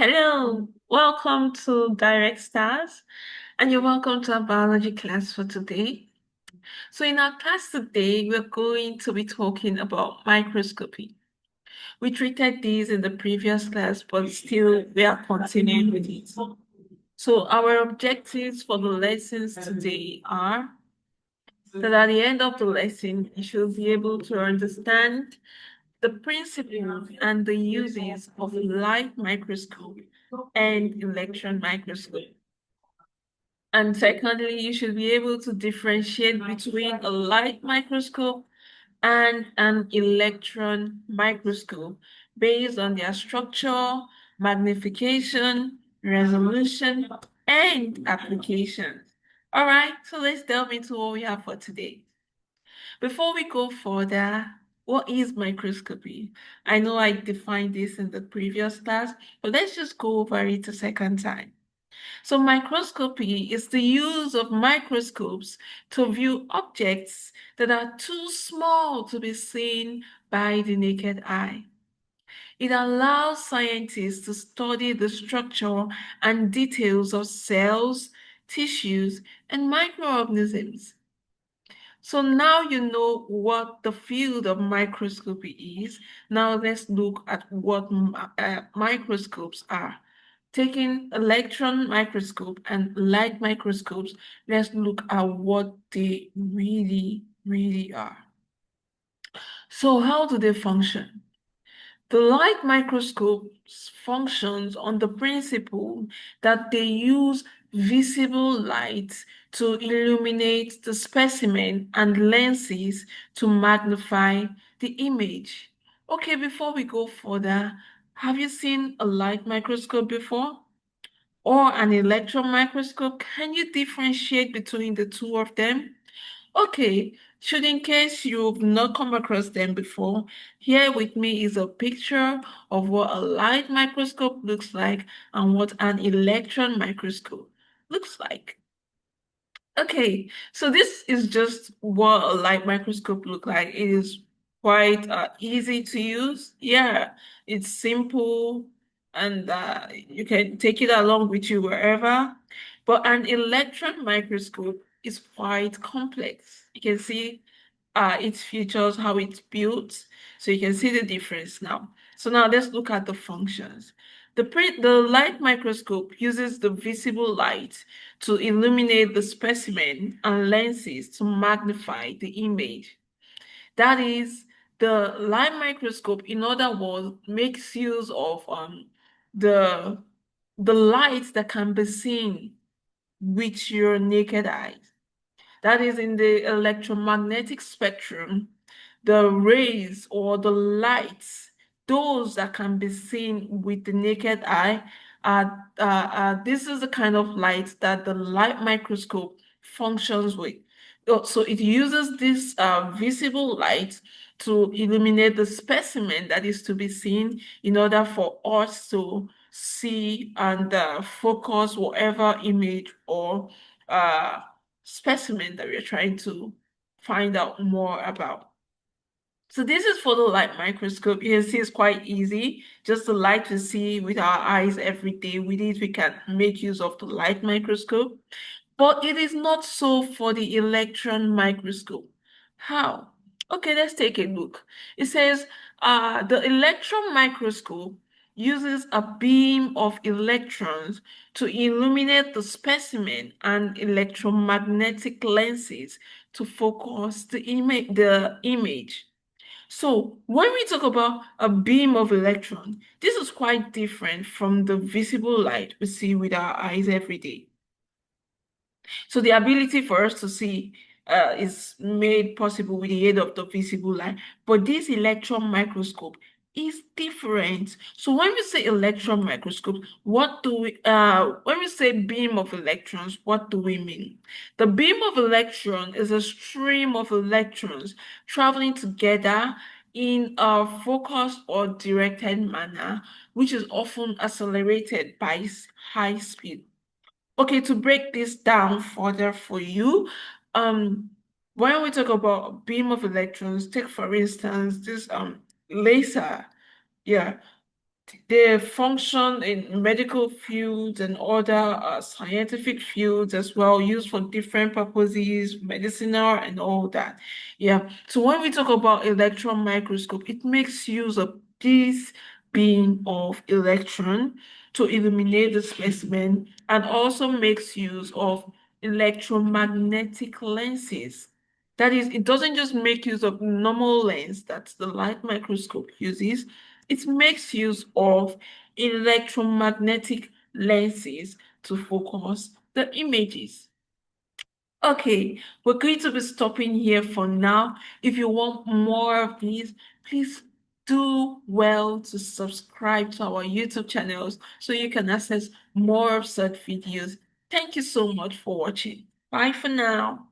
Hello, welcome to Direct Stars, and you're welcome to our biology class for today. So, in our class today, we're going to be talking about microscopy. We treated these in the previous class, but still, we are continuing with it. So, our objectives for the lessons today are that at the end of the lesson, you should be able to understand the principles and the uses of light microscope and electron microscope. And secondly, you should be able to differentiate between a light microscope and an electron microscope based on their structure, magnification, resolution, and applications. All right, so let's delve into what we have for today. Before we go further, what is microscopy? I know I defined this in the previous class, but let's just go over it a second time. So microscopy is the use of microscopes to view objects that are too small to be seen by the naked eye. It allows scientists to study the structure and details of cells, tissues, and microorganisms. So now you know what the field of microscopy is. Now let's look at what microscopes are. Taking electron microscope and light microscopes, let's look at what they really are. So how do they function? The light microscopes functions on the principle that they use visible light to illuminate the specimen and lenses to magnify the image. Okay, before we go further, have you seen a light microscope before? Or an electron microscope? Can you differentiate between the two of them? Okay, should in case you've not come across them before, here with me is a picture of what a light microscope looks like and what an electron microscope looks like. Okay, so this is just what a light microscope look like. It is quite easy to use. Yeah, it's simple and you can take it along with you wherever. But an electron microscope is quite complex. You can see its features, how it's built. So you can see the difference now. So now let's look at the functions. The light microscope uses the visible light to illuminate the specimen and lenses to magnify the image. That is, the light microscope, in other words, makes use of the the light that can be seen with your naked eyes. That is in the electromagnetic spectrum, the rays or the lights, those that can be seen with the naked eye, this is the kind of light that the light microscope functions with. So it uses this visible light to illuminate the specimen that is to be seen in order for us to see and focus whatever image or uh, specimen that we're trying to find out more about. So this is for the light microscope. You can see it's quite easy. Just the light we see with our eyes every day. With it, we can make use of the light microscope. But it is not so for the electron microscope. How? Okay, let's take a look. It says the electron microscope uses a beam of electrons to illuminate the specimen and electromagnetic lenses to focus the image. So when we talk about a beam of electron, this is quite different from the visible light we see with our eyes every day. So the ability for us to see is made possible with the aid of the visible light. But this electron microscope is different. So when we say electron microscope, when we say beam of electrons, what do we mean? The beam of electron is a stream of electrons traveling together in a focused or directed manner, which is often accelerated by high speed. Okay, to break this down further for you, um, when we talk about beam of electrons, take for instance this laser. Yeah, They function in medical fields and other scientific fields as well, used for different purposes, medicinal and all that. Yeah. So when we talk about electron microscope, it makes use of this beam of electron to illuminate the specimen and also makes use of electromagnetic lenses. That is, it doesn't just make use of normal lens that the light microscope uses, it makes use of electromagnetic lenses to focus the images. Okay, we're going to be stopping here for now. If you want more of these, please do well to subscribe to our YouTube channels so you can access more of such videos. Thank you so much for watching. Bye for now.